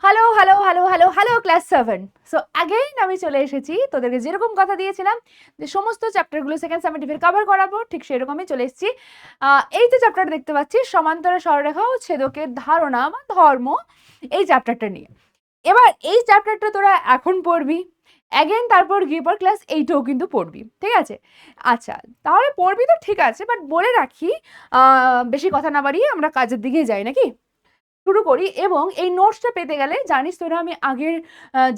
Hello hello hello hello hello class 7। So again আমি চলে এসেছি তোদেরকে যেরকম কথা দিয়েছিলাম যে সমস্ত চ্যাপ্টারগুলো সেকেন্ড সামেটিভের কভার করাবো, ঠিক সেরকমই চলে এসেছি। এই যে চ্যাপ্টারটা দেখতে পাচ্ছিস, সমান্তরাল সরলরেখা ও ছেদকের ধারণা বা ধর্ম, এই চ্যাপ্টারটা নিয়ে। এবার এই চ্যাপ্টারটা তোরা এখন পড়বি, অ্যাগেন তারপর গিয়ে পর ক্লাস 8এও কিন্তু পড়বি, ঠিক আছে? আচ্ছা, তাহলে পড়বি তো ঠিক আছে, বাট বলে রাখি বেশি কথা না বাড়িয়ে আমরা কাজের দিকে যাই নাকি? শুরু করি। এবং এই নোটসটা পেতে গেলে জানিস তোরা, আমি আগের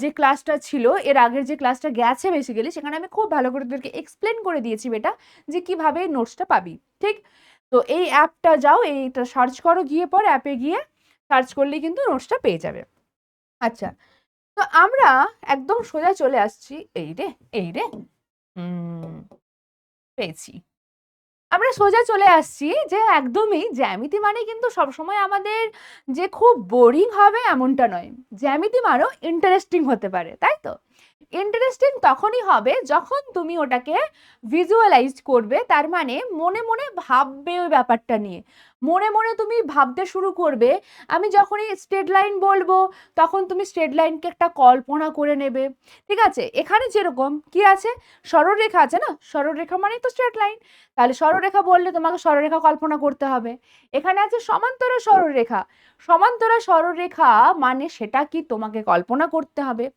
যে ক্লাসটা ছিল, এর আগের যে ক্লাসটা গেছে বেসিক্যালি, সেখানে আমি খুব ভালো করে তোদেরকে এক্সপ্লেন করে দিয়েছি বেটা যে কিভাবে নোটসটা পাবি, ঠিক? তো এই অ্যাপটা যাও, এইটা সার্চ করো, গিয়ে পর অ্যাপে গিয়ে সার্চ করলেই কিন্তু নোটসটা পেয়ে যাবে। আচ্ছা, তো আমরা একদম সোজা চলে আসছি। এই রে পেয়েছি। আমরা সোজা চলে আসছি যে একদমই জ্যামিতি মানে কিন্তু সবসময় আমাদের যে খুব বোরিং হবে এমনটা নয়। জ্যামিতি মানেও ইন্টারেস্টিং হতে পারে, তাই তো? ইন্টারেস্টিং তখনই হবে যখন তুমি ওটাকে ভিজুয়ালাইজ করবে, তার মানে মনে মনে ভাববে ওই ব্যাপারটা নিয়ে। মনে মনে তুমি ভাবতে শুরু করবে। আমি যখনই স্ট্রেট লাইন বলবো, তখন তুমি স্ট্রেট লাইনকে একটা কল্পনা করে নেবে, ঠিক আছে? এখানে যেরকম কি আছে, সরলরেখা আছে না, সরলরেখা মানেই তো স্ট্রেট লাইন। তাহলে সরলরেখা বললে তোমাকে সরলরেখা কল্পনা করতে হবে। এখানে আছে সমান্তরাল সরলরেখা। সমান্তরাল সরলরেখা মানে সেটা কি তোমাকে কল্পনা করতে হবে।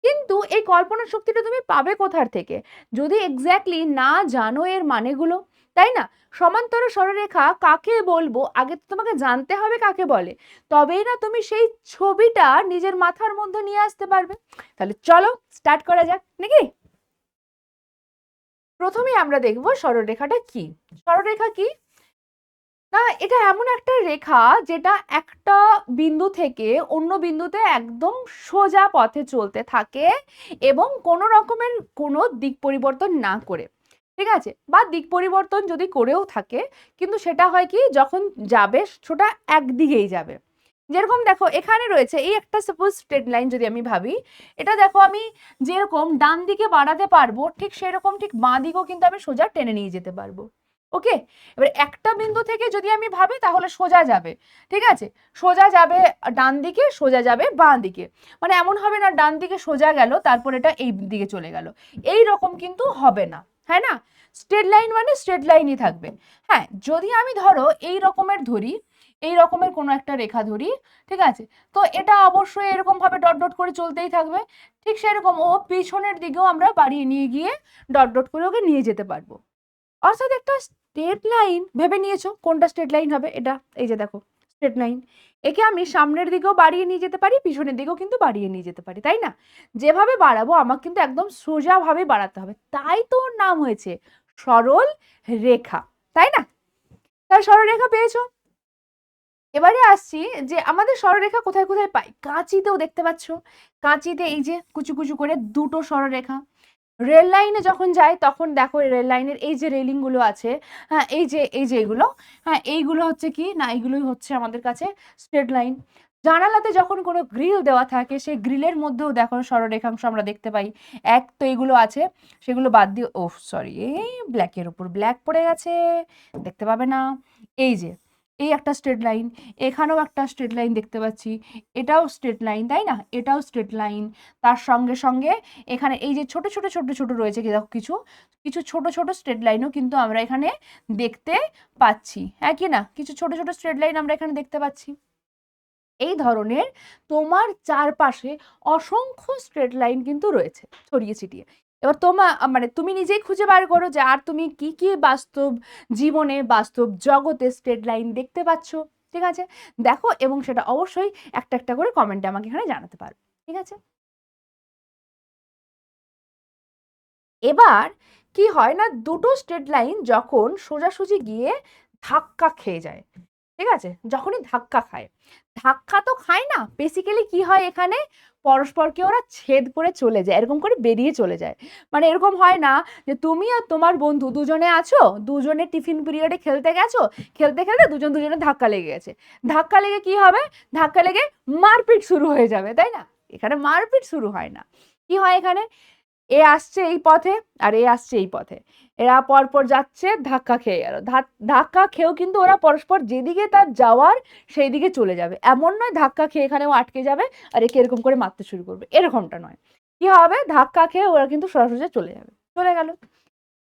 কিন্তু এই কল্পনা শক্তিটা তুমি পাবে কোথার থেকে, যদি এক্স্যাক্টলি না জানো এর মানেগুলো, তাই না? সমান্তরাল সরলরেখা কাকে বলবো আগে তো তোমাকে জানতে হবে কাকে বলে, তবেই না তুমি সেই ছবিটা নিজের মাথার মধ্যে নিয়ে আসতে পারবে। তাহলে চলো স্টার্ট করা যাক নাকি। প্রথমেই আমরা দেখব সরলরেখাটা কি। সরলরেখা কি না, এটা এমন একটা রেখা যেটা একটা বিন্দু থেকে অন্য বিন্দুতে একদম সোজা পথে চলতে থাকে এবং কোনো রকমের কোনো দিক পরিবর্তন না করে, ঠিক আছে? বা দিক পরিবর্তন যদি করেও থাকে, কিন্তু সেটা হয় কি, যখন যাবে সেটা একদিকেই যাবে। যেরকম দেখো এখানে রয়েছে এই একটা সাপোজ স্ট্রেট লাইন, যদি আমি ভাবি, এটা দেখো আমি যেরকম ডান দিকে বাড়াতে পারবো, ঠিক সেরকম ঠিক বাঁ দিকেও কিন্তু আমি সোজা টেনে নিয়ে যেতে পারবো। ওকে, এবার একটা বিন্দু থেকে যদি আমি ভাবি তাহলে সোজা যাবে, ঠিক আছে? সোজা যাবে ডান দিকে, সোজা যাবে বাঁ দিকে। মানে এমন হবে না ডান দিকে সোজা গেল তারপর এটা এই দিকে চলে গেল, এই রকম কিন্তু হবে না, হ্যাঁ না? স্ট্রেট লাইন মানে স্ট্রেট লাইনই থাকবে। হ্যাঁ, যদি আমি ধরো এই রকমের ধরি, এই রকমের কোনো একটা রেখা ধরি, ঠিক আছে? তো এটা অবশ্যই এরকম ভাবে ডট ডট করে চলতেই থাকবে। ঠিক সেরকম ও পিছনের দিকেও আমরা বাড়িয়ে নিয়ে গিয়ে ডট ডট করে ওকে নিয়ে যেতে পারবো। অর্থাৎ একটা স্ট্রেট লাইন ভেবে নিয়েছো, কোনটা স্ট্রেট লাইন হবে? এটা, এই যে দেখো স্ট্রেট লাইন। একে আমি সামনের দিকেও বাড়িয়ে নিয়ে যেতে পারি, পিছনের দিকেও কিন্তু বাড়িয়ে নিয়ে যেতে পারি, তাই না? যেভাবে বাড়াবো আমাকে কিন্তু একদম সোজাভাবে বাড়াতে হবে, তাই তো ওর নাম হয়েছে সরল রেখা, তাই না? তার সরল রেখা পেয়েছো। এবারে আসছি যে আমাদের সরলরেখা কোথায় কোথায় পাই। কাঁচিতেও দেখতে পাচ্ছ, কাঁচিতে এই যে কুচু কুচু করে দুটো সরলরেখা। রেল লাইনে যখন যায় তখন দেখো রেল লাইনের এই যে রেলিং গুলো আছে, হ্যাঁ এই যে এগুলো, হ্যাঁ এইগুলো হচ্ছে কি না, এইগুলোই হচ্ছে আমাদের কাছে স্ট্রেট লাইন। জানালাতে যখন কোনো গ্রিল দেওয়া থাকে, সেই গ্রিলের মধ্যেও দেখো সরলরেখাংশ আমরা দেখতে পাই। এক তো এগুলো আছে, সেগুলো বাদ দিয়ে, ও সরি, এই ব্ল্যাকের উপর ব্ল্যাক পড়ে গেছে, দেখতে পাবে না। এই যে এই একটা স্ট্রেট লাইন, এখানেও একটা স্ট্রেট লাইন দেখতে পাচ্ছি, এটাও স্ট্রেট লাইন, তাই না? এটাও স্ট্রেট লাইন। তার সঙ্গে সঙ্গে এখানে এই যে ছোট ছোট ছোট ছোট রয়েছে কি দেখো, কিছু কিছু ছোট ছোট স্ট্রেট লাইনও কিন্তু আমরা এখানে দেখতে পাচ্ছি, হ্যাঁ কি না? কিছু ছোট ছোট স্ট্রেট লাইন আমরা এখানে দেখতে পাচ্ছি। এই ধরনের তোমার চারপাশে অসংখ্য স্ট্রেট লাইন কিন্তু রয়েছে ছড়িয়ে ছিটিয়ে। এবার মানে তুমি নিজেই খুঁজে বার করো যে আর তুমি কি কি বাস্তব জীবনে, বাস্তব জগতে স্ট্রেট লাইন দেখতে পাচ্ছ, ঠিক আছে? দেখো, এবং সেটা অবশ্যই একটা একটা করে কমেন্টে আমাকে এখানে জানাতে পারবে, ঠিক আছে? এবার কি হয় না, দুটো স্ট্রেট লাইন যখন সোজাসুজি গিয়ে ধাক্কা খেয়ে যায়, ঠিক আছে? যখনই ধাক্কা খায়, ধাক্কা তো খায় না, বেসিক্যালি কি হয় এখানে, পরস্পরকে ওরা ছেদ করে চলে যায়, এরকম করে বেরিয়ে চলে যায়। মানে এরকম হয় না যে তুমি আর তোমার বন্ধু দুজনে আছো, দুজনে টিফিন পিরিয়ডে খেলতে গেছো, খেলতে খেলতে দুজন দুজনে ধাক্কা লেগে গেছে। ধাক্কা লেগে কি হবে, ধাক্কা লেগে মারপিট শুরু হয়ে যাবে, তাই না? এখানে মারপিট শুরু হয় না। কি হয় এখানে, এ আসছে এই পথে আর এ আসছে এই পথে, এরা পরপর যাচ্ছে, ধাক্কা খেয়ে গেল, ধাক্কা খেয়েও কিন্তু ওরা পরস্পর যেদিকে তার যাওয়ার সেই দিকে চলে যাবে, এমন নয় ধাক্কা খেয়ে এখানেও আটকে যাবে আর একে এরকম করে মারতে শুরু করবে, এরকমটা নয়। কি হবে, ধাক্কা খেয়ে ওরা কিন্তু সরাসরি চলে যাবে, চলে গেল।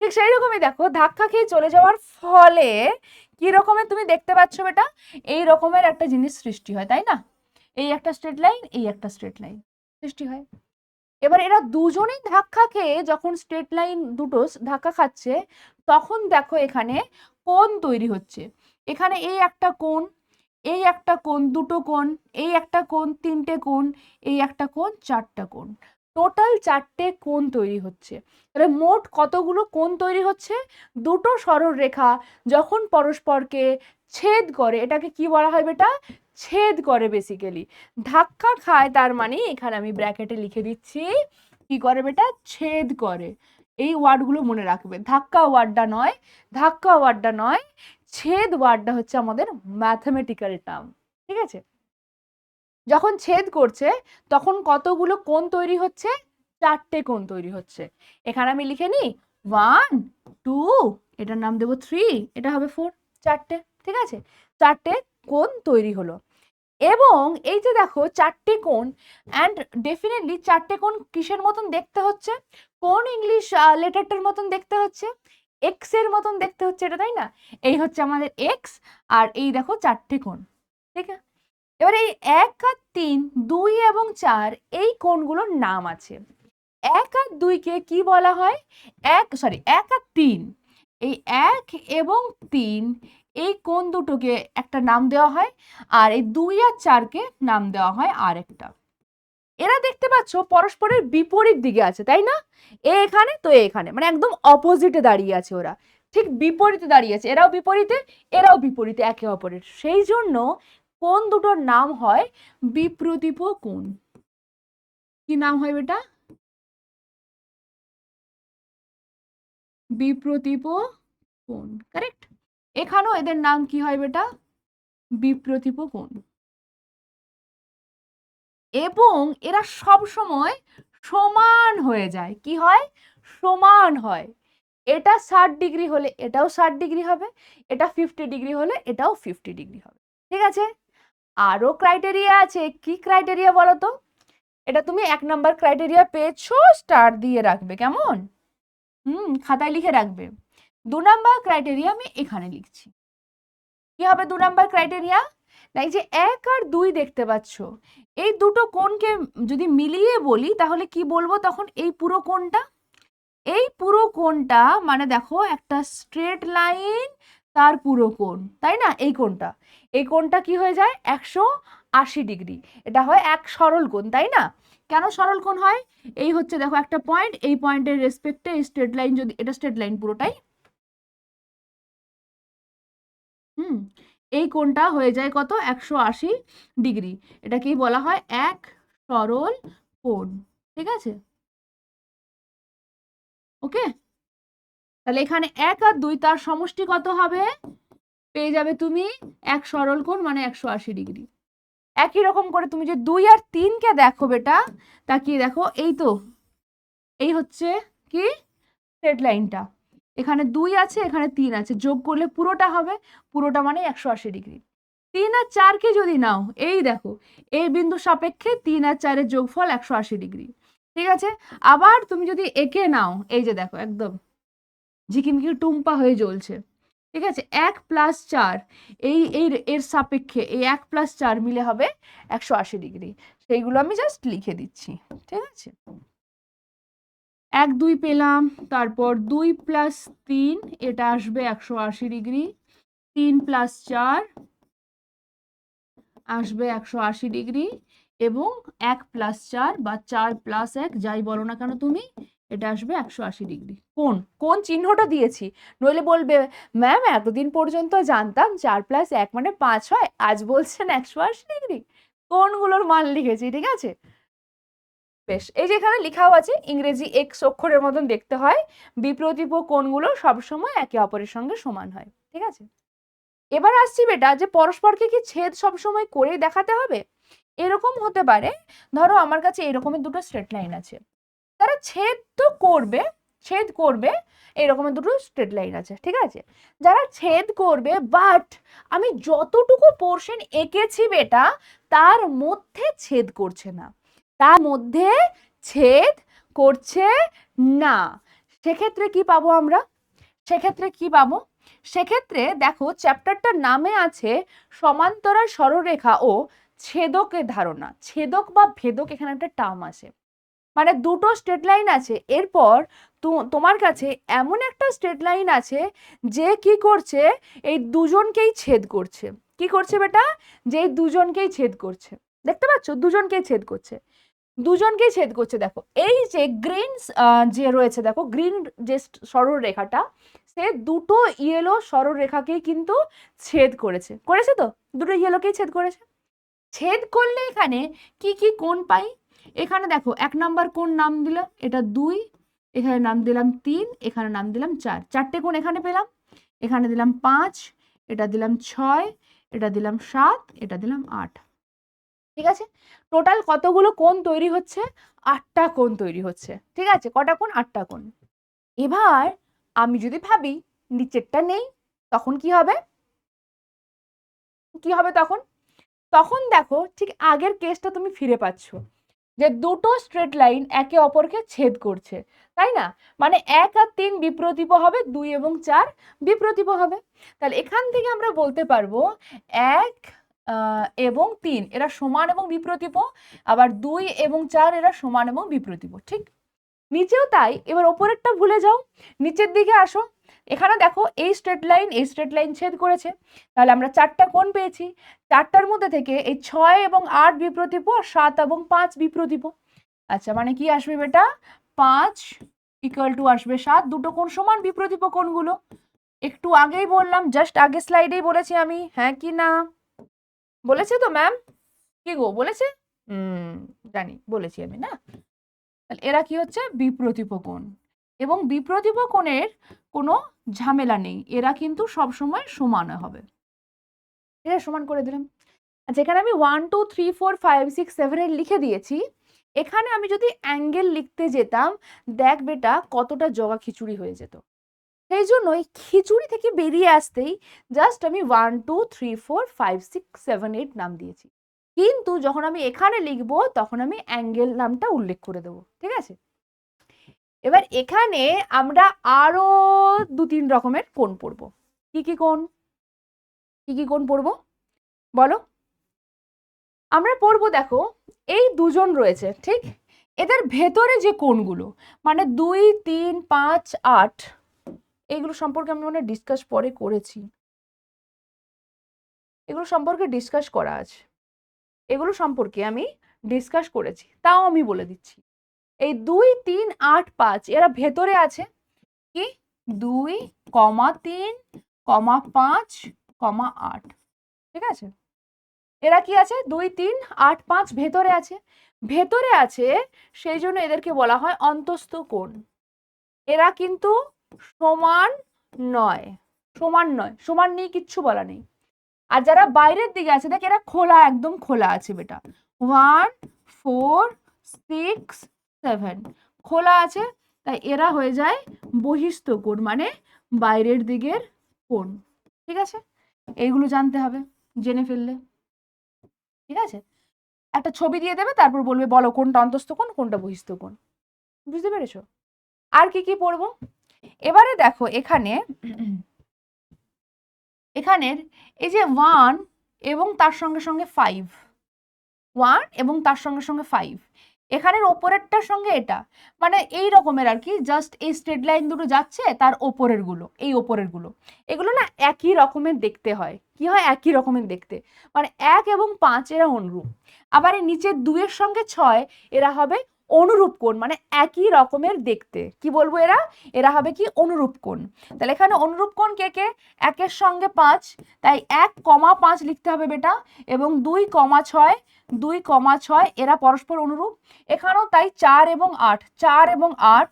ঠিক সেই রকমই দেখো, ধাক্কা খেয়ে চলে যাওয়ার ফলে কি রকমের তুমি দেখতে পাচ্ছ বেটা, এই রকমের একটা জিনিস সৃষ্টি হয়, তাই না? এই একটা স্ট্রেট লাইন, এই একটা স্ট্রেট লাইন সৃষ্টি হয়। এবার এরা দুজনেই ধাক্কা খেয়ে যখন স্ট্রেট লাইন দুটো ধাক্কা খাচ্ছে, তখন দেখো এখানে কোণ তৈরি হচ্ছে। এখানে এই একটা কোণ, এই একটা কোণ, দুটো কোণ, এই একটা কোণ, তিনটে কোণ, এই একটা কোণ, চারটা কোণ, টোটাল 4টে কোণ তৈরি হচ্ছে। তাহলে মোট কতগুলো কোণ তৈরি হচ্ছে? দুটো সরলরেখা যখন পরস্পরকে ছেদ করে, এটাকে কি বলা হয় বেটা? ছেদ করে বেসিক্যালি। ধাক্কা খায় তার মানে এখানে আমি ব্র্যাকেটে লিখে দিচ্ছি, কি করে বেটা? ছেদ করে। এই ওয়ার্ডগুলো মনে রাখবে, ধাক্কা ওয়ার্ডটা নয়, ধাক্কা ওয়ার্ডটা নয়, ছেদ ওয়ার্ডটা হচ্ছে আমাদের ম্যাথমেটিক্যাল টার্ম, ঠিক আছে? যখন ছেদ করছে তখন কতগুলো কোণ তৈরি হচ্ছে? 4টে কোণ তৈরি হচ্ছে। এখানে আমি লিখে নিই 1 2, এটার নাম দেবো 3, এটা হবে 4, 4টে, ঠিক আছে? 4টে কোণ তৈরি হলো। এবং এই যে দেখো 4টে কোণ, অ্যান্ড ডেফিনেটলি 4টে কোণ কিসের মতন দেখতে হচ্ছে? কোন ইংলিশ লেটারটার মতন দেখতে হচ্ছে? এক্স এর মতন দেখতে হচ্ছে, এটা তাই না? এই হচ্ছে আমাদের এক্স, আর এই দেখো 4টে কোণ, ঠিক আছে? এবার এই 1 আর 3, 2 এবং 4 এই কোণগুলোর নাম আছে। 1 আর 2 কে কি বলা হয়? 1 আর 3, এই 1 এবং 3 এই কোণ দুটোকে একটা নাম দেওয়া হয়, আর এই 2 আর 4 কে নাম দেওয়া হয় আরেকটা। এরা দেখতে পাচ্ছ পরস্পরের বিপরীত দিকে আছে, তাই না? এ এখানে, তো এখানে, মানে একদম অপোজিটে দাঁড়িয়ে আছে ওরা, ঠিক বিপরীতে দাঁড়িয়ে আছে, এরাও বিপরীতে, এরাও বিপরীতে একে অপরের। সেই জন্য কোণ দুটোর নাম হয় বিপ্রতীপ কোণ। কি নাম হয় বেটা? বিপ্রতীপ কোণ, কারেক্ট। এখানেও এদের নাম কি হয় বেটা? বিপ্রতীপ কোণ। এবং এরা সব সময় সমান হয়ে যায়। কি হয়? সমান হয়। এটা 60 ডিগ্রি হলে এটাও 60 ডিগ্রি হবে, এটা 50 ডিগ্রি হলে এটাও 50 ডিগ্রি হবে, ঠিক আছে? আরো ক্রাইটেরিয়া আছে। কি ক্রাইটেরিয়া বলো তো? এটা তুমি 1 নাম্বার ক্রাইটেরিয়া পেয়েছো, স্টার দিয়ে রাখবে, কেমন? খাতায় লিখে রাখবে। 2 নাম্বার ক্রাইটেরিয়া আমি এখানে লিখছি। কি হবে 2 নাম্বার ক্রাইটেরিয়া? না, এই যে 1 আর 2 দেখতে পাচ্ছ, এই দুটো কোণকে যদি মিলিয়ে বলি তাহলে কি বলবো তখন? এই পুরো কোণটা, এই পুরো কোণটা মানে দেখো একটা স্ট্রেট লাইন, তার পুরো কোণ, তাই না? এই কোণটা, এই কোণটা কি হয়ে যায়? 180 ডিগ্রি। এটা হয় এক সরল কোণ, তাই না? কেন সরল কোণ হয়? এই হচ্ছে দেখো একটা পয়েন্ট, এই পয়েন্টের রেসপেক্টে এই স্ট্রেট লাইন, যদি এটা স্ট্রেট লাইন পুরোটাই, এই কোণটা হয়ে যায় কত? 180 ডিগ্রি। এটাকেই বলা হয় এক সরল কোণ, ঠিক আছে? ওকে, তাহলে এখানে 1 আর 2 তার সমষ্টি কত হবে? পেয়ে যাবে তুমি এক সরল কোণ মানে 180 ডিগ্রি। একই রকম করে তুমি যে 2 আর 3 কে দেখো বেটা, তাকিয়ে দেখো, এই তো, এই হচ্ছে কি স্ট্রেট লাইনটা, এখানে 2 আছে, এখানে 3 আছে, যোগ করলে পুরোটা হবে, পুরোটা মানে 180 ডিগ্রি। 3 আর 4 কে যদি নাও, এই দেখো, এই বিন্দু সাপেক্ষে 3 আর 4 এর যোগফল 180 ডিগ্রি, ঠিক আছে? আবার তুমি যদি একে নাও, এই যে দেখো একদম ঝিকিমিকি টুম্পা হয়ে জ্বলছে, ঠিক আছে? 1 + 4, এই এই এর সাপেক্ষে এই 1 + 4 মিলে হবে 180 ডিগ্রি। সেইগুলো আমি জাস্ট লিখে দিচ্ছি, ঠিক আছে? 1 2 পেলাম, তারপর 2 + 3, এটা আসবে 180 ডিগ্রি, 3 + 4 আসবে 180 ডিগ্রি, এবং 1 + 4 বা 4 + 1 যাই বলো না কেন তুমি, এটা আসবে 180 ডিগ্রি। কোন চিহ্নটা দিয়েছি, নইলে বলবে ম্যাম এতদিন পর্যন্ত জানতাম 4 + 1 মানে 5 হয়, আজ বলছেন 180 ডিগ্রি। কোনগুলোর মান লিখেছি, ঠিক আছে? বেশ, এই যে এখানে লেখাও আছে, ইংরেজি এক্স অক্ষরের মতন দেখতে হয়, বিপ্রতীপ কোণগুলো সবসময় একে অপরের সঙ্গে সমান হয়, ঠিক আছে? এবার আসছি বেটা, যে পরস্পরকে কি ছেদ সবসময় করেই দেখাতে হবে? এরকম হতে পারে, ধরো আমার কাছে এরকমের দুটো স্ট্রেট লাইন আছে, তারা ছেদ তো করবে, ছেদ করবে এইরকমের দুটো স্ট্রেট লাইন আছে, ঠিক আছে? যারা ছেদ করবে, বাট আমি যতটুকু পোর্শন এঁকেছি বেটা তার মধ্যে ছেদ করছে না, তার মধ্যে ছেদ করছে না, সেক্ষেত্রে কি পাবো আমরা? সেক্ষেত্রে কি পাবো? সেক্ষেত্রে দেখো চ্যাপ্টারটার নামে আছে সমান্তরাল সরলরেখা ও ছেদকের ধারণা। ছেদক বা ভেদক এখানে একটা টার্ম আছে, মানে দুটো স্ট্রেট লাইন আছে, এরপর তোমার কাছে এমন একটা স্ট্রেট লাইন আছে যে কি করছে, এই দুজনকেই ছেদ করছে। কি করছে বেটা? যে এই দুজনকেই ছেদ করছে, দেখতে পাচ্ছ? দুজনকেই ছেদ করছে, দুজনকেই ছেদ করছে। দেখো এই যে গ্রিন যে রয়েছে, দেখো গ্রিন যে সরল রেখাটা, সে দুটো ইয়েলো সরল রেখাকেই কিন্তু ছেদ করেছে, করেছে তো, দুটো ইয়েলোকেই ছেদ করেছে। ছেদ করলে এখানে কি কি কোণ পাই? এখানে দেখো 1 নাম্বার কোণ নাম দিলাম, এটা 2, এখানে নাম দিলাম 3, এখানে নাম দিলাম 4, চারটে কোণ এখানে পেলাম। এখানে দিলাম 5, এটা দিলাম 6, এটা দিলাম 7, এটা দিলাম 8, ঠিক আছে? টোটাল কতগুলো কোণ তৈরি হচ্ছে? 8টা কোণ তৈরি হচ্ছে, ঠিক আছে? কটা কোণ? 8টা কোণ। এবার আমি যদি ভাবি নিচেরটা নেই, তখন কি হবে? কি হবে তখন? তখন দেখো ঠিক আগের কেসটা তুমি ফিরে পাচ্ছ, যে দুটো স্ট্রেট লাইন একে অপরকে ছেদ করছে, তাই না? মানে 1 আর 3 বিপ্রতীপ হবে, 2 এবং 4 বিপ্রতীপ হবে। তাহলে এখান থেকে আমরা বলতে পারবো 1 এবং 3 এরা সমান এবং বিপ্রতীপ, আবার 2 এবং 4 এরা সমান এবং বিপ্রতীপ, ঠিক? নিচেও তাই। এবার ওপরেরটা ভুলে যাও, নিচের দিকে আসো। এখানে দেখো এই স্ট্রেট লাইন ছেদ করেছে, তাহলে আমরা 4টা কোণ পেয়েছি। 4টার মধ্যে থেকে এই 6 এবং 8 বিপ্রতীপ, 7 এবং 5 বিপ্রতীপ। আচ্ছা, মানে কি আসবে বেটা? 5 ইকুয়াল টু আসবে 7, দুটো কোণ সমান বিপ্রতীপ কোণগুলো। একটু আগেই বললাম, জাস্ট আগের স্লাইডেই বলেছি আমি, হ্যাঁ কি না? বলেছে তো ম্যাম? কি গো, বলেছে? জানি, বলেছি আমি না? এরা কি হচ্ছে? বিপ্রতীপ কোণ। এবং বিপ্রতীপ কোণের কোনো ঝামেলা নেই, এরা কিন্তু সব সময় সমান হবে। এটা সমান করে দিলাম। আচ্ছা, এখানে আমি 1 2 3 4 5 6 7 8 লিখে দিয়েছি। এখানে আমি যদি অ্যাঙ্গেল লিখতে যেতাম, দেখ বেটা কতটা জগা খিচুড়ি হয়ে যেত। সেই জন্য এই খিচুড়ি থেকে বেরিয়ে আসতেই জাস্ট আমি 1 2 3 4 5 6 7 8 নাম দিয়েছি। কিন্তু যখন আমি এখানে লিখবো তখন আমি অ্যাঙ্গেল নামটা উল্লেখ করে দেবো, ঠিক আছে? এবার এখানে আমরা আরো 2-3 রকমের কোণ পড়বো। কি কি কোণ? কি কি কোণ পড়বো বলো? আমরা পড়বো, দেখো এই দুজন রয়েছে, ঠিক? এদের ভেতরে যে কোণগুলো, মানে 2 3 5 8, এগুলো সম্পর্কে আমি মনে ডিসকাস পরে করেছি, এগুলো সম্পর্কে ডিসকাস করা আছে, এগুলো সম্পর্কে আমি ডিসকাস করেছি, তাও আমি বলে দিচ্ছি। এই 2 3 8 5 এরা ভেতরে আছে কি? 2, 3, 5, 8, ঠিক আছে? এরা কি আছে? 2 3 8 5 ভেতরে আছে, ভেতরে আছে, সেই জন্য এদেরকে বলা হয় অন্তস্থ কোণ। এরা কিন্তু সমান নয়, সমান নয়, সমান নেই, কিচ্ছু বলা নেই। আর যারা বাইরের দিকে আছে, দেখ এরা খোলা, একদম খোলা আছে বেটা, 1 4 6 7 খোলা আছে, তাই এরা হয়ে যায় বহিস্থ কোণ, মানে বাইরের দিকের কোণ, ঠিক আছে? এইগুলো জানতে হবে, জেনে ফেললে, ঠিক আছে? একটা ছবি দিয়ে দেবে, তারপর বলবে বলো কোনটা অন্তস্থ কোণ, কোনটা বহিস্থ কোণ। বুঝতে পেরেছো? আর কি কি পড়বো? এবারে দেখো এখানে এখানের এই যে 1 এবং তার সঙ্গে সঙ্গে 5, 1 এবং তার সঙ্গে সঙ্গে 5, এখানের ওপরেরটার সঙ্গে এটা, মানে এই রকমের আর কি, জাস্ট এই স্ট্রেট লাইন দুটো যাচ্ছে, তার ওপরের গুলো, এই ওপরের গুলো, এগুলো না একই রকমের দেখতে হয়। কি হয়? একই রকমের দেখতে, মানে 1 এবং 5 এরা অনুরূপ। আবার এই নিচের 2 এর সঙ্গে 6 এরা হবে অনুরূপ কোণ, মানে একই রকমের দেখতে। কি বলবো? এরা এরা হবে কি? অনুরূপ কোণ। তাহলে এখানে অনুরূপ কোণ কে কে? 1 এর সঙ্গে 5, তাই 1, 5 লিখতে হবে বেটা, এবং 2, 6, 2, 6 এরা পরস্পর অনুরূপ। এখানেও তাই 4 এবং 8, 4 এবং 8,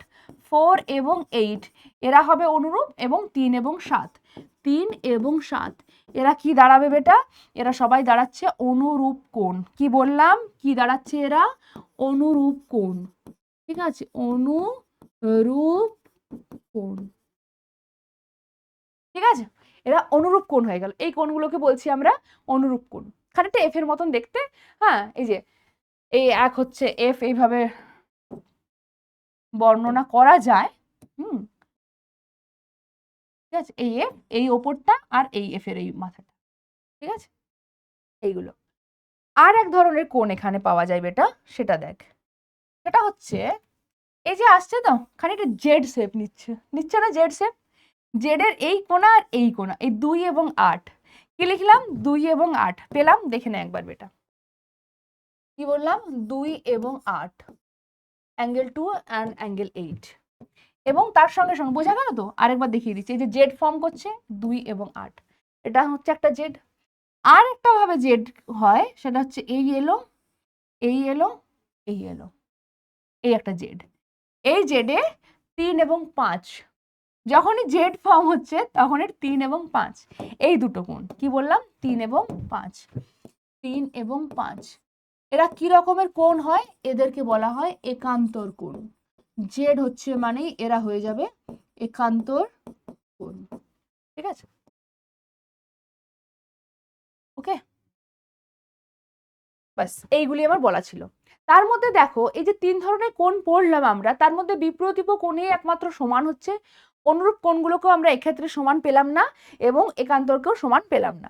4 এবং 8 এরা হবে অনুরূপ, এবং 3 এবং 7, 3 এবং 7 এরা কি দাঁড়াবে বেটা? এরা সবাই দাঁড়াচ্ছে অনুরূপ কোণ। কি বললাম? কি দাঁড়াচ্ছে এরা? অনুরূপ কোণ, ঠিক আছে? অনুরূপ কোণ, ঠিক আছে? এরা অনুরূপ কোণ হয়ে গেল। এই কোণগুলোকে বলছি আমরা অনুরূপ কোণ। খানিকটা এফ এর মতন দেখতে। হ্যাঁ, এই যে এই এক হচ্ছে এফ, এইভাবে বর্ণনা করা যায়। হুম, ঠিক আছে? এই এফ, এই ওপরটা, আর এই এফ এর এই মাথাটা, ঠিক আছে? এইগুলো। আর এক ধরনের কোণ এখানে পাওয়া যায় বেটা, সেটা দেখ। সেটা হচ্ছে এই যে আসছে তো খানিকটা জেড শেপ নিচ্ছে না জেড শেপ? জেড এর এই কোণা আর এই কোণা, এই 2 এবং 8, কি লিখলাম? 2 এবং 8 পেলাম, দেখে নে একবার বেটা। কি বললাম? 2 এবং 8, অ্যাঙ্গেল 2 অ্যান্ড অ্যাঙ্গেল 8। এবং তার সঙ্গে সঙ্গে বোঝা গেল তো? আরেকবার দেখিয়ে দিচ্ছি। এই যে জেড ফর্ম করছে 2 এবং 8, এটা হচ্ছে একটা জেড। আর একটা ভাবে জেড হয়, সেটা হচ্ছে এই এলো, এই এলো, এই এলো, এই একটা জেড। এই জেডে 3 এবং 5, যখনই জেড ফর্ম হচ্ছে তখন এর 3 এবং 5, এই দুটো কোণ। কি বললাম? 3 এবং 5, 3 এবং 5। এরা কি রকমের কোণ হয়? এদেরকে বলা হয় একান্তর কোণ। জেড হচ্ছে মানেই এরা হয়ে যাবে একান্তর কোণ, ঠিক আছে? ওকে, বাস এইগুলি আমার বলা ছিল। তার মধ্যে দেখো এই যে 3 ধরনের কোণ পড়লাম আমরা, তার মধ্যে বিপ্রতীপ কোণই একমাত্র সমান হচ্ছে। অনুরূপ কোণগুলোকেও আমরা এক্ষেত্রে সমান পেলাম না, এবং একান্তরকেও সমান পেলাম না।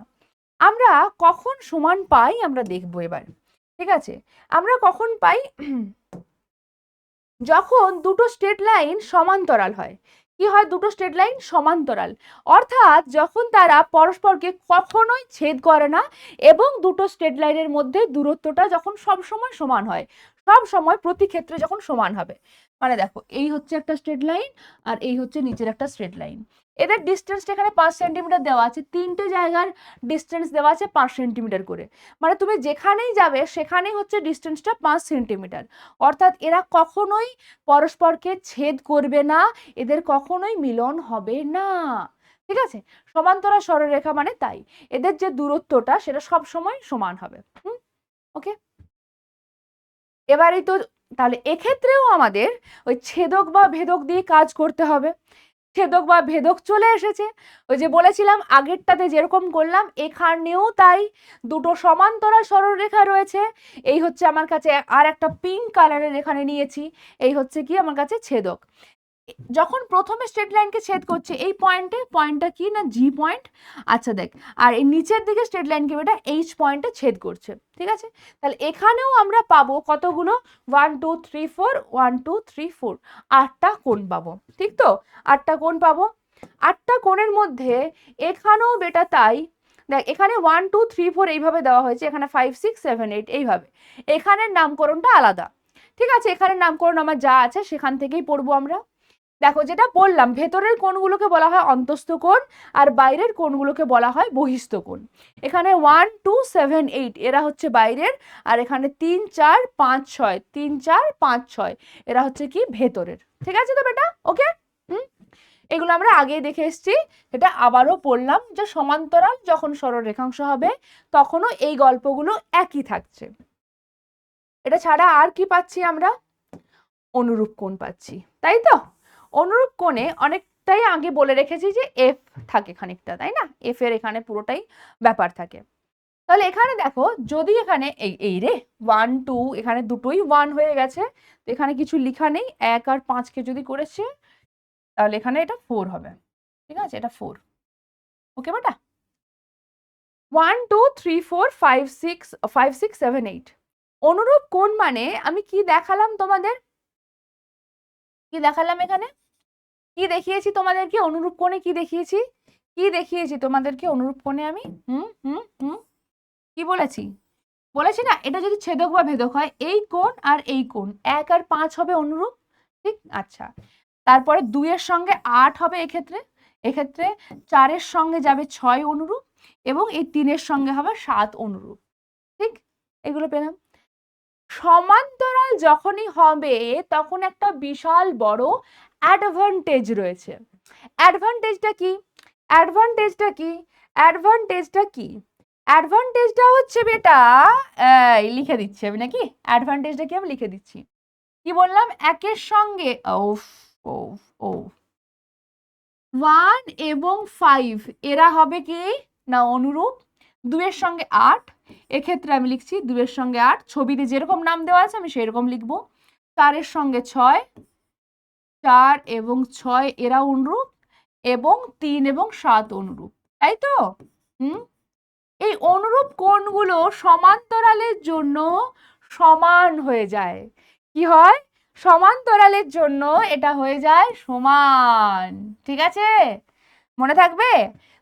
আমরা কখন সমান পাই আমরা দেখবো এবার, ঠিক আছে? আমরা কখন পাই? যখন দুটো স্ট্রেট লাইন সমান্তরাল হয়। কি হয়? দুটো স্ট্রেট লাইন সমান্তরাল, অর্থাৎ যখন তারা পরস্পরকে কখনোই ছেদ করে না, এবং দুটো স্ট্রেট লাইনের মধ্যে দূরত্বটা যখন সব সময় সমান হয়, সব সময় প্রতি ক্ষেত্রে যখন সমান হবে। মানে দেখো, এই হচ্ছে একটা স্ট্রেট লাইন, আর এই হচ্ছে নিচের একটা স্ট্রেট লাইন। এদের ডিস্টেন্সটা এখানে 5 সেন্টিমিটার দেওয়া আছে, তিনটে জায়গার ডিস্টেন্স দেওয়া আছে 5 সেন্টিমিটার করে। মানে তুমি যেখানেই যাবে সেখানেই হচ্ছে ডিস্টেন্সটা 5 সেন্টিমিটার। অর্থাৎ এরা কখনোই পরস্পরকে ছেদ করবে না, এদের কখনোই মিলন হবে না, ঠিক আছে? সমান্তরাল সরলরেখা মানে তাই এদের যে দূরত্বটা সেটা সব সময় সমান হবে। ওকে, এবারেই তো, তাহলে এক্ষেত্রেও আমাদের ওই ছেদক বা ভেদক দিয়ে কাজ করতে হবে। ছেদক বা ভেদক চলে এসেছে, ওই যে বলেছিলাম আগেরটাতে যেরকম করলাম এখানেও তাই। দুটো সমান্তরাল সরলরেখা রয়েছে, এই হচ্ছে আমার কাছে, আর একটা পিঙ্ক কালারের এখানে নিয়েছি, এই হচ্ছে কি আমার কাছে ছেদক। যখন প্রথমে স্ট্রেট লাইনকে ছেদ করছে এই পয়েন্টে, পয়েন্টটা কি না জি পয়েন্ট। আচ্ছা দেখ, আর এই নিচের দিকে স্ট্রেট লাইনকে বেটা এইচ পয়েন্টে ছেদ করছে, ঠিক আছে? তাহলে এখানেও আমরা পাবো কতগুলো? 1 2 3 4, 1 2 3 4, 8টা কোণ পাবো, ঠিক তো? 8টা কোণ পাবো। 8টা কোণের মধ্যে এখানেও বেটা তাই। দেখ, এখানে 1 2 3 4 এইভাবে দেওয়া হয়েছে, এখানে 5 6 7 8 এইভাবে। এখানের নামকরণটা আলাদা, ঠিক আছে? এখানের নামকরণ আমার যা আছে সেখান থেকেই পড়বো আমরা। দেখো, যেটা বললাম, ভেতরের কোণগুলোকে বলা হয় অন্তস্থ কোণ, আর বাইরের কোণগুলোকে বলা হয় বহিস্থ কোণ। এখানে 1 2 7 8 এরা হচ্ছে বাইরের, আর এখানে 3 4 5 6, 3 4 5 6 এরা হচ্ছে কি ভেতরের, ঠিক আছে তো বেটা? ওকে, এগুলো আমরা আগেই দেখে এসেছি, এটা আবারও পড়লাম যে সমান্তরাল যখন সরলরেখাংশ হবে তখনও এই গল্পগুলো একই থাকছে। এটা ছাড়া আর কি পাচ্ছি আমরা? অনুরূপ কোণ পাচ্ছি, তাই তো? অনুরূপ কোণে অনেকটাই আগে বলে রেখেছি যে এফ থাকে খানিকটা, তাই না? এফ এর এখানে পুরোটাই ব্যাপার থাকে। তাহলে এখানে দেখো, যদি এখানে এই রে 1 2, এখানে দুটোই 1 হয়ে গেছে, তো এখানে কিছু লেখা নেই, 1 আর 5 কে যদি করেছে তাহলে এখানে এটা 4 হবে, ঠিক আছে? এটা 4। ওকে বেটা, 1 2 3 4 5 6 7 8 অনুরূপ কোণ মানে আমি কি দেখালাম তোমাদের? কি দেখালাম এখানে? কি দেখিয়েছি তোমাদেরকে অনুরূপ কোণে? কি দেখিয়েছি? কি দেখিয়েছি তোমাদেরকে অনুরূপ কোণে আমি? হুম হুম হুম কি বলেছি? বলেছি না, এটা যদি ছেদক বা ভেদক হয়, এই কোণ আর এই কোণ 1 আর 5 হবে অনুরূপ, ঠিক? আচ্ছা, তারপরে 2 এর সঙ্গে 8 হবে এক্ষেত্রে, এক্ষেত্রে 4 এর সঙ্গে যাবে 6 অনুরূপ, এবং এই 3 এর সঙ্গে হবে 7 অনুরূপ, ঠিক? এগুলো পেলাম। সমান্তরাল যখনই হবে তখন একটা বিশাল বড় অ্যাডভান্টেজ রয়েছে। অ্যাডভান্টেজটা কি? অ্যাডভান্টেজটা কি? অ্যাডভান্টেজটা কি? অ্যাডভান্টেজটা হচ্ছে বেটা, লিখে দিচ্ছি আমি নাকি? অ্যাডভান্টেজটা কি আমি লিখে দিচ্ছি। কি বললাম? একের সঙ্গে, ওফ ওফ ওফ, 1 এবং 5 এরা হবে কি না অনুরূপ। 2 এর সঙ্গে 8, এক্ষেত্রে আমি লিখছি 2 এর সঙ্গে 8, ছবিতে যেরকম নাম দেওয়া আছে আমি সেরকম লিখবো। 4 এর সঙ্গে 6, 4 এবং 6 এরা অনুরূপ, এবং 3 এবং 7 অনুরূপ, তাই তো? এই অনুরূপ কোণগুলো সমান্তরালের জন্য সমান হয়ে যায়। কি হয়? সমান্তরালের জন্য এটা হয়ে যায় সমান। ঠিক আছে, মনে থাকবে?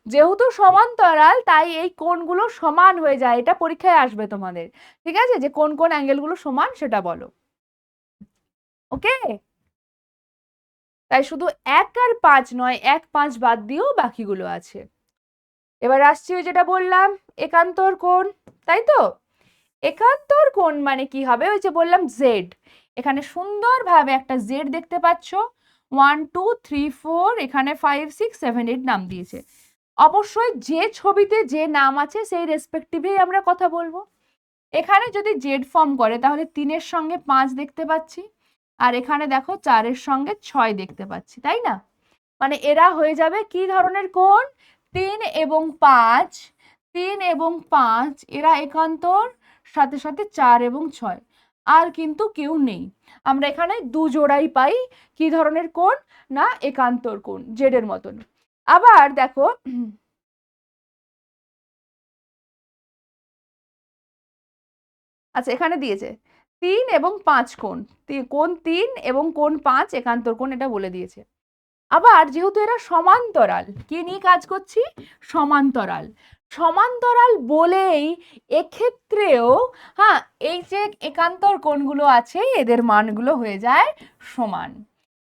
যেহেতু সমান্তরাল তাই এই কোণগুলো সমান হয়ে যায়। এটা পরীক্ষায় আসবে তোমাদের। ঠিক আছে, যে কোন কোন অ্যাঙ্গেলগুলো সমান সেটা বলো। ওকে, তাই শুধু 1 আর 5 নয়, 1 5 বাদ দিয়েও বাকিগুলো আছে। এবার আসছি ওই যেটা বললাম একান্তর কোণ, তাই তো? একান্তর কোণ মানে কি হবে? ওই যে বললাম জেড, এখানে সুন্দরভাবে একটা জেড দেখতে পাচ্ছ, 1 2 3 4, এখানে 5 6 7 8 নাম দিয়েছে। অবশ্যই যে ছবিতে যে নাম আছে সেই রেসপেক্টিভেই আমরা কথা বলবো। এখানে যদি জেড ফর্ম করে তাহলে 3 এর সঙ্গে 5 দেখতে পাচ্ছি, আর এখানে দেখো 4 এর সঙ্গে 6 দেখতে পাচ্ছি, তাই না? মানে এরা হয়ে যাবে কি ধরনের কোণ? 3 এবং 5, 3 এবং 5 এরা একান্তর, সাথে সাথে 4 এবং 6, আর কিন্তু কেউ নেই। আমরা এখানে দু জোড়াই পাই কি ধরনের কোণ? না একান্তর কোণ, জেড এর মতন। আবার দেখো আচ্ছা, এখানে দিয়েছে 3 এবং 5 কোণ, কোণ 3 এবং কোণ 5 একান্তর কোণ, এটা বলে দিয়েছে। আবার যেহেতু এরা সমান্তরাল, কি নিয়ে কাজ করছি? সমান্তরাল। সমান্তরাল বলেই এক্ষেত্রেও হ্যাঁ, এই যে একান্তর কোণগুলো আছে এদের মানগুলো হয়ে যায় সমান।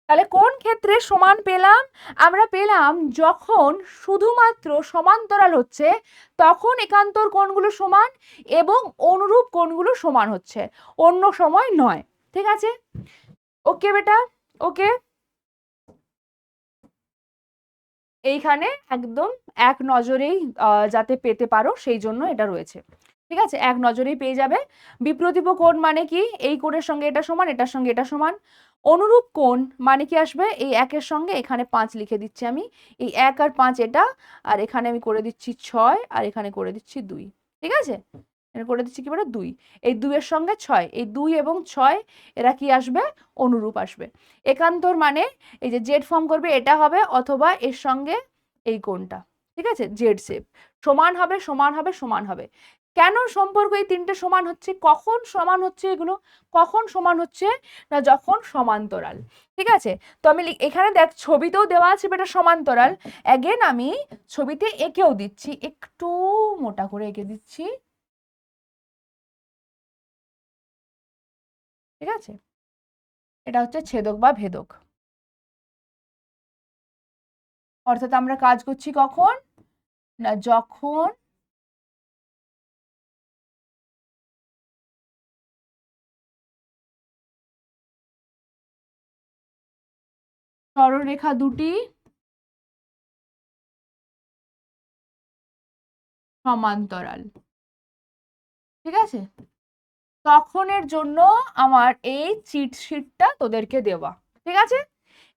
তাহলে কোন ক্ষেত্রে সমান পেলাম? আমরা পেলাম যখন শুধুমাত্র সমান্তরাল হচ্ছে তখন একান্তর কোণগুলো সমান এবং অনুরূপ কোণগুলো সমান হচ্ছে, অন্য সময় নয়। ঠিক আছে, ওকে বেটা, ওকে। এইখানে একদম এক নজরেই যাতে পেতে পারো সেই জন্য এটা রয়েছে। ঠিক আছে, এক নজরেই পেয়ে যাবে। বিপ্রতীপ কোণ মানে কি? এই কোণের সঙ্গে এটা সমান, এটার সঙ্গে এটা সমান। অনুরূপ কোণ মানে কি আসবে? এই একের সঙ্গে এখানে 5 লিখে দিচ্ছি আমি, এই 1 আর 5 এটা, আর এখানে আমি করে দিচ্ছি 6, আর এখানে করে দিচ্ছি 2। ঠিক আছে, এখানে করে দিচ্ছি কি বলে 2, এই 2 এর সঙ্গে 6, এই 2 এবং 6 এরা কি আসবে? অনুরূপ আসবে। একান্তর মানে এই যে জেড ফর্ম করবে এটা হবে, অথবা এর সঙ্গে এই কোণটা। ঠিক আছে, জেড শেপ সমান হবে, সমান হবে, সমান হবে। কেন সম্পর্ক এই তিনটে সমান হচ্ছে? কখন সমান হচ্ছে এগুলো? কখন সমান হচ্ছে না যখন সমান্তরাল। ঠিক আছে, তো আমি এখানে দেখ ছবিতেও দেওয়া আছে এটা সমান্তরাল। অ্যাগেন আমি ছবিতে এঁকেও দিচ্ছি, একটু মোটা করে এঁকে দিচ্ছি। ঠিক আছে, এটা হচ্ছে ছেদক বা ভেদক। অর্থাৎ আমরা কাজ করছি কখন না যখন সরলরেখা দুটি সমান্তরাল। ঠিক আছে, তখনের জন্য আমার এই চিটশিটটা তোদেরকে দেওয়া। ঠিক আছে,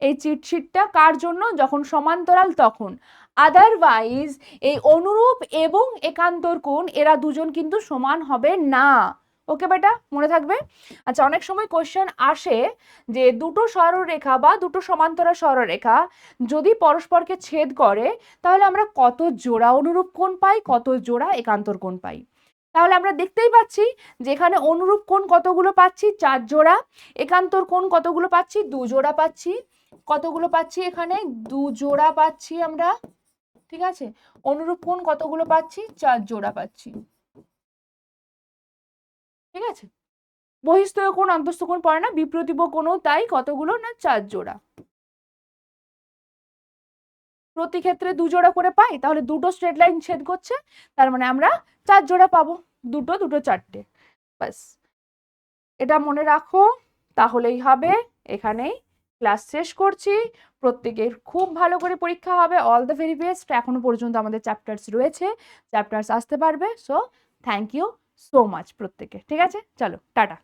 এই চিটশিটটা কার জন্য? যখন সমান্তরাল তখন। আদারওয়াইজ এই অনুরূপ এবং একান্তর কোণ এরা দুজন কিন্তু সমান হবে না। ওকে বেটা, মনে থাকবে। আচ্ছা, অনেক সময় কোশ্চেন আসে যে দুটো সরলরেখা বা দুটো সমান্তরাল সরলরেখা যদি পরস্পরকে ছেদ করে তাহলে আমরা কত জোড়া অনুরূপ কোণ পাই, কত জোড়া একান্তর কোণ পাই। তাহলে আমরা দেখতেই পাচ্ছি যে এখানে অনুরূপ কোণ কতগুলো পাচ্ছি? 4 জোড়া। একান্তর কোণ কতগুলো পাচ্ছি? 2 জোড়া পাচ্ছি। কতগুলো পাচ্ছি? এখানে 2 জোড়া পাচ্ছি আমরা। ঠিক আছে, অনুরূপ কোণ কতগুলো পাচ্ছি? 4 জোড়া পাচ্ছি। ঠিক আছে, বহিস্থ কোণ অন্তস্থ কোণ পড়ে না, বিপ্রতীপ কোণও তাই, কতগুলো না 4 জোড়া। প্রতি ক্ষেত্রে 2 জোড়া করে পাই, তাহলে দুটো স্ট্রেট লাইন ছেদ করছে, তার মানে আমরা 4 জোড়া পাবো, দুটো দুটো 4টে। ব্যাস, এটা মনে রাখো, তাহলেই হবে। এখানেই ক্লাস শেষ করছি। প্রত্যেকের খুব ভালো করে পরীক্ষা হবে, অল দ্য ভেরি বেস্ট। এখনো পর্যন্ত আমাদের চ্যাপ্টার্স রয়েছে, চ্যাপ্টার্স আসতে পারবে। So thank you so much প্রত্যেকে। ঠিক আছে, চলো টাটা।